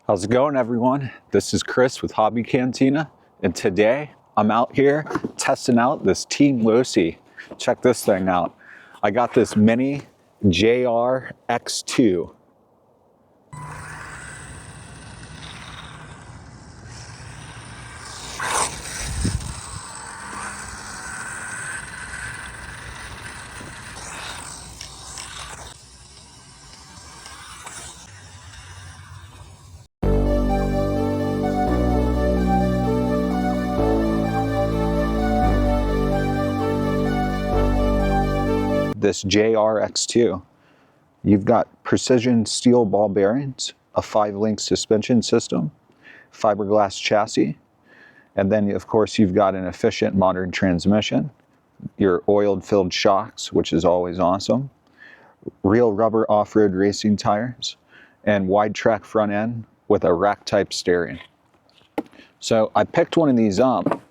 How's it going, everyone? This is Chris with Hobby Cantina, and today I'm out here testing out this Team Losi. Check this thing out. I got this Mini JRX2. This JRX2. You've got precision steel ball bearings, a 5-link suspension system, fiberglass chassis, and then of course you've got an efficient modern transmission, your oiled filled shocks, which is always awesome, real rubber off-road racing tires, and wide track front end with a rack type steering. So I picked one of these up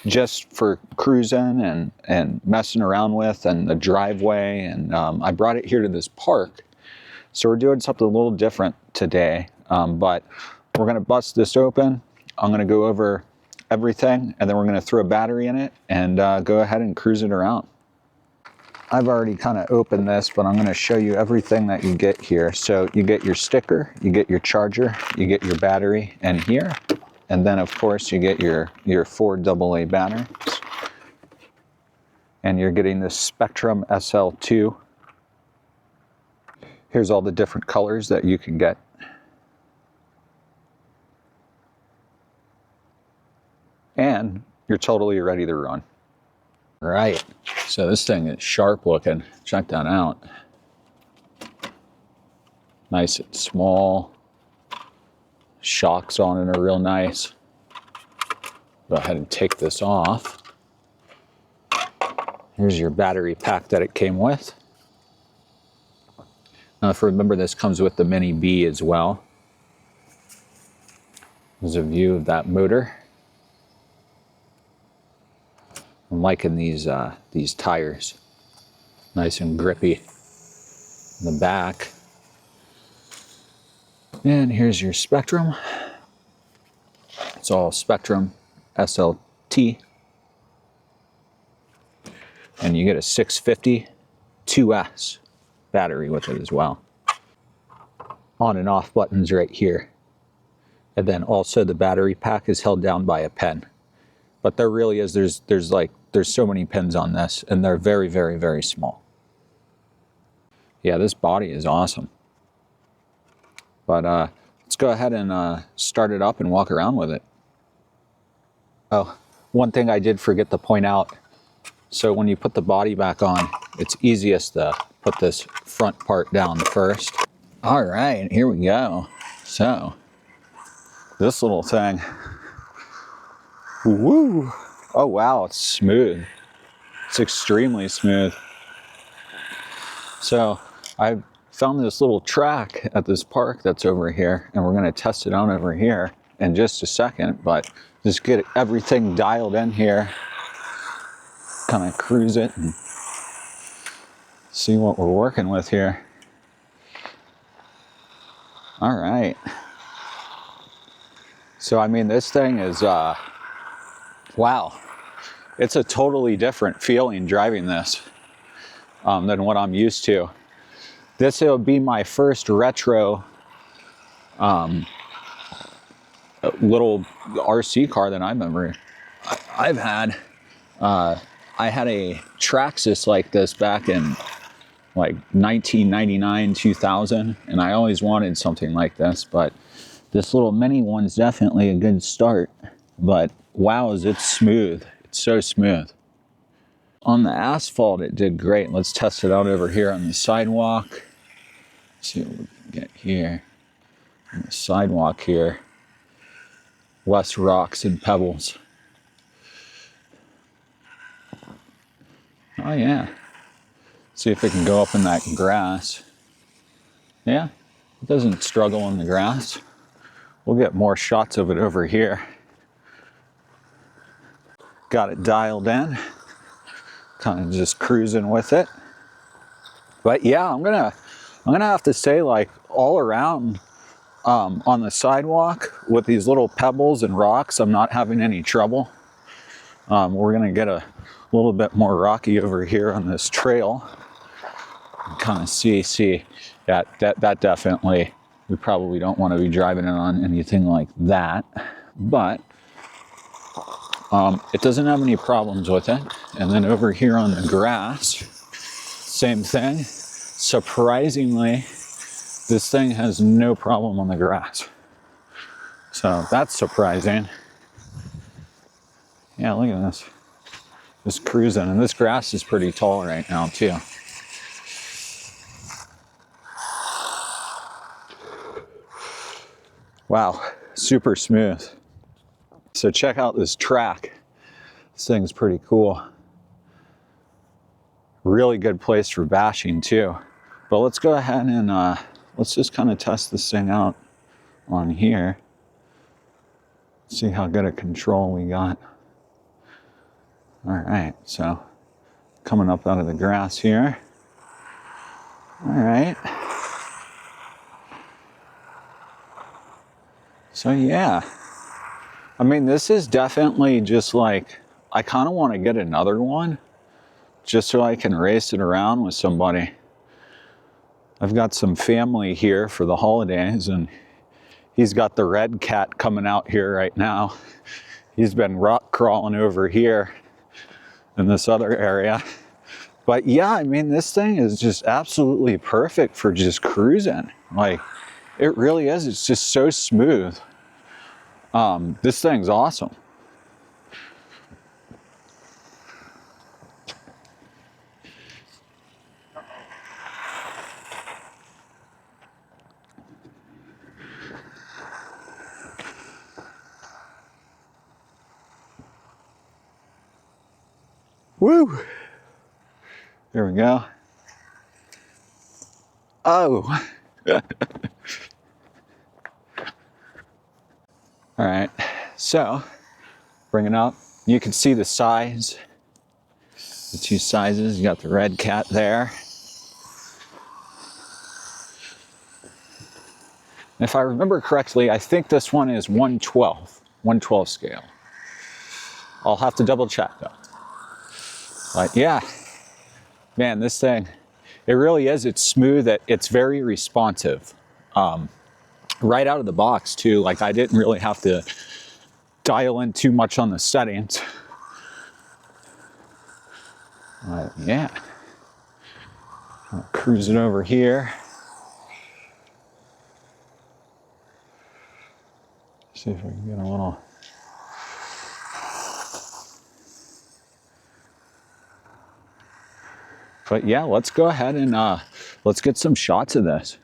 just for cruising and messing around with and the driveway, and I brought it here to this park. So we're doing something a little different today, but we're gonna bust this open. I'm gonna go over everything, and then we're gonna throw a battery in it and go ahead and cruise it around. I've already kind of opened this, but I'm gonna show you everything that you get here. So you get your sticker, you get your charger, you get your battery in here. And then of course you get your 4 AA batteries. And you're getting this Spectrum SL2. Here's all the different colors that you can get. And you're totally ready to run. All right, so this thing is sharp looking. Check that out. Nice and small. Shocks on it are real nice. Go ahead and take this off. Here's your battery pack that it came with. Now, if you remember, this comes with the Mini B as well. There's a view of that motor. I'm liking these tires. Nice and grippy in the back. And here's your Spectrum. It's all Spectrum SLT. And you get a 650 2S battery with it as well. On and off buttons right here. And then also the battery pack is held down by a pen. But there really is, there's so many pins on this, and they're very, very, very small. Yeah, this body is awesome. But let's go ahead and start it up and walk around with it. Oh, one thing I did forget to point out. So when you put the body back on, it's easiest to put this front part down first. All right, here we go. So this little thing, woo! Oh wow, it's smooth. It's extremely smooth. So I found this little track at this park that's over here, and we're gonna test it out over here in just a second, but just get everything dialed in here, kind of cruise it and see what we're working with here. All right. So, I mean, this thing is, wow. It's a totally different feeling driving this than what I'm used to. This will be my first retro little RC car that I remember I've had. I had a Traxxas like this back in like 1999, 2000, and I always wanted something like this, but this little mini one's definitely a good start. But wow, is it smooth. It's so smooth. On the asphalt, it did great. Let's test it out over here on the sidewalk. Let's see what we can get here. On the sidewalk here. Less rocks and pebbles. Oh yeah. See if it can go up in that grass. Yeah, it doesn't struggle in the grass. We'll get more shots of it over here. Got it dialed in. Kind of just cruising with it. But yeah, I'm gonna have to say, like, all around, on the sidewalk with these little pebbles and rocks, I'm not having any trouble. We're gonna get a little bit more rocky over here on this trail. Kind of see that definitely, we probably don't want to be driving it on anything like that, but it doesn't have any problems with it. And then over here on the grass, same thing. Surprisingly, this thing has no problem on the grass. So that's surprising. Yeah, look at this. Just cruising, and this grass is pretty tall right now too. Wow, super smooth. So check out this track. This thing's pretty cool. Really good place for bashing too. But let's go ahead and let's just kind of test this thing out on here. See how good a control we got. All right, so coming up out of the grass here. All right. So yeah, I mean, this is definitely just like, I kind of want to get another one just so I can race it around with somebody. I've got some family here for the holidays, and he's got the red cat coming out here right now. He's been rock crawling over here in this other area. But yeah, I mean, this thing is just absolutely perfect for just cruising. Like, it really is. It's just so smooth. This thing's awesome. Woo! There we go. Oh! All right, so bring it up. You can see the size, the two sizes. You got the red cat there. And if I remember correctly, I think this one is 112 scale. I'll have to double check though. But yeah, man, this thing, it really is. It's smooth. It's very responsive. Right out of the box too. Like, I didn't really have to dial in too much on the settings. But yeah, I'll cruise it over here. See if we can get a little. But yeah, let's go ahead and let's get some shots of this.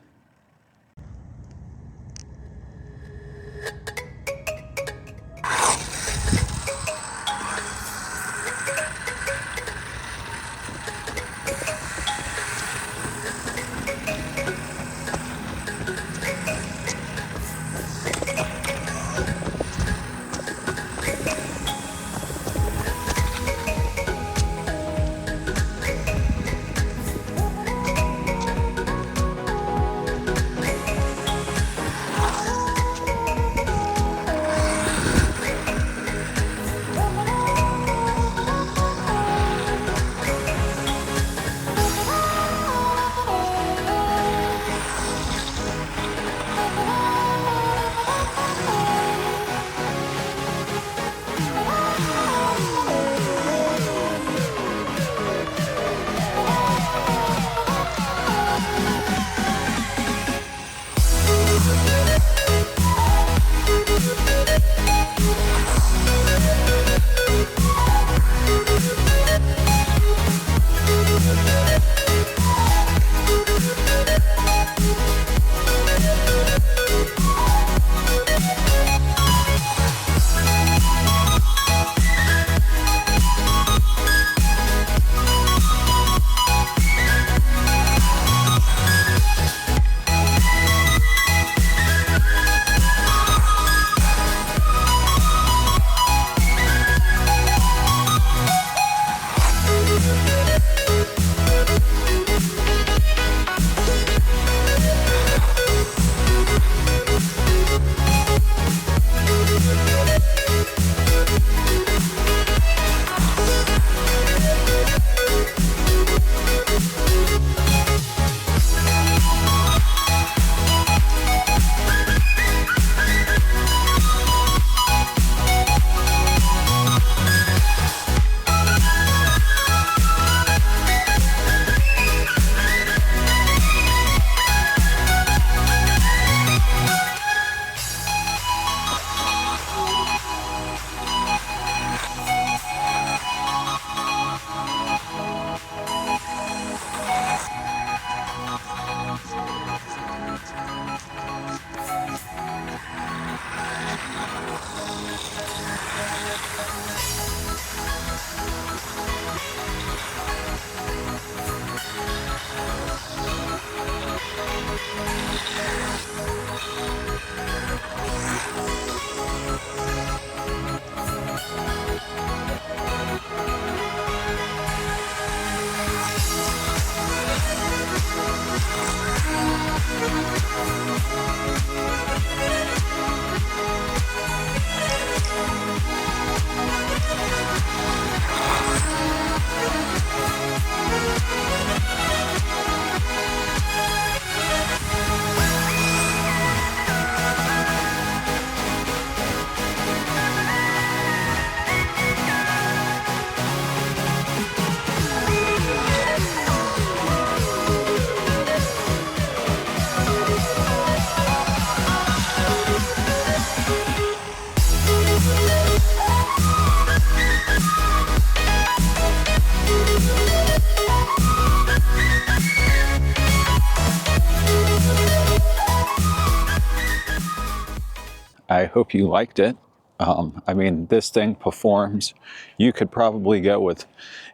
I hope you liked it. I mean, this thing performs. You could probably go with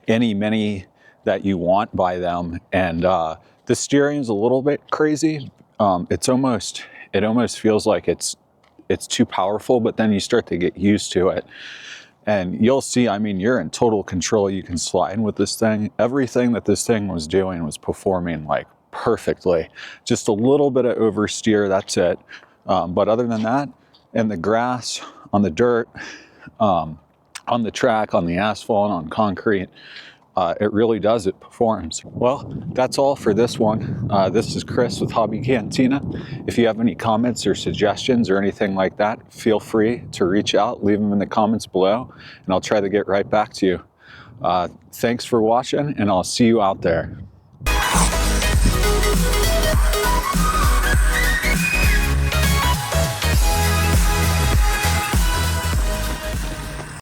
any Mini that you want by them. And the steering is a little bit crazy. It almost feels like it's too powerful, but then you start to get used to it. And you'll see, I mean, you're in total control. You can slide with this thing. Everything that this thing was doing was performing like perfectly. Just a little bit of oversteer, that's it. But other than that, in the grass, on the dirt, on the track, on the asphalt, on concrete, it really does, it performs. Well, that's all for this one. This is Chris with Hobby Cantina. If you have any comments or suggestions or anything like that, feel free to reach out, leave them in the comments below, and I'll try to get right back to you. Thanks for watching, and I'll see you out there.